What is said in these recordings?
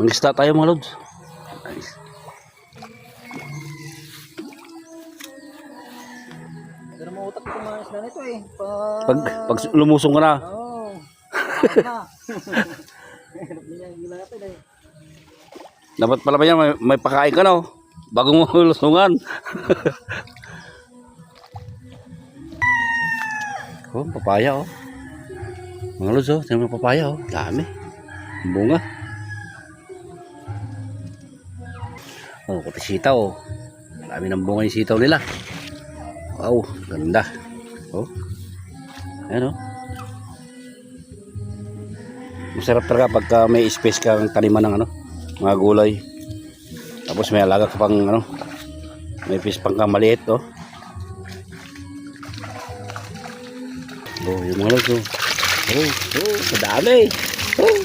Mag-isda tayo mga lods. Nice. Pero mautak ko mga isda nito eh. Pag lumusong ka na. Oo. Hirap niya yung natin eh. Dapat pala ba yan, may pakain ka na, oh. Bago mo lusungan. Oh, papaya, oh. Mga lods, oh. Tingnan mo papaya, oh. Dami. Bunga. Oh, pati sitaw, oh. Dami ng bunga yung sitaw nila. Wow, ganda. Oh. Ayan, oh. Masarap talaga pagka may space kang taniman ng ano, mga gulay. Tapos may alaga ka pang ano, may fish pang maliit, oh. Oh, yung mga lods, oh. Oh, madami. Oh.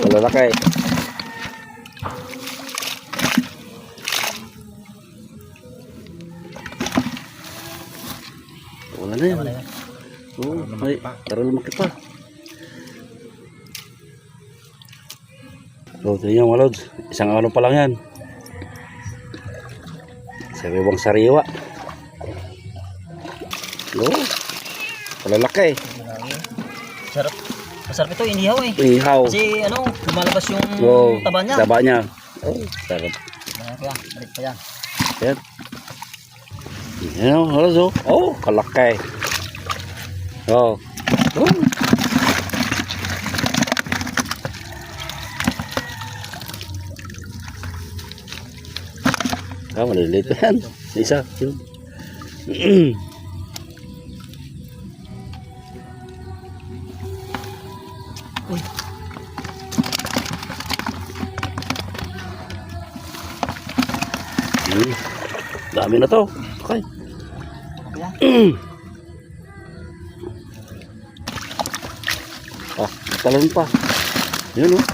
Malalaki. Wala na yan. Oo, ay, tara lumaki pa. So, ito yung mga lods. Isang ano pa lang yan. Sariwang sariwa. Oo, malalaki. Sarap. Masarap ito, inihaw eh. Ihaw. Kasi ano, lumalabas yung taba niya. Taba niya. Oh, sarap. Kaya, balik pa yan. Yan. Yan, halos, oh. Oh, kalaki. Oh. Oh. Ah, maliliit pa yan. Isa. Yun. Uy. Dami na to. Okay. Kaya, Ah, talon pa. Yun, oh.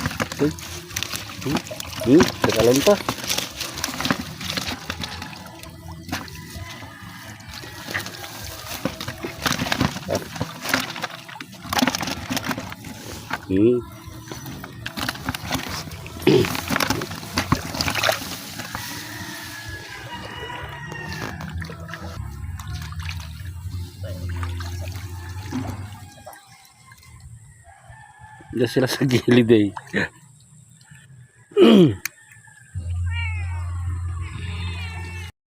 Talon pa. Diyan sila sa gilid eh.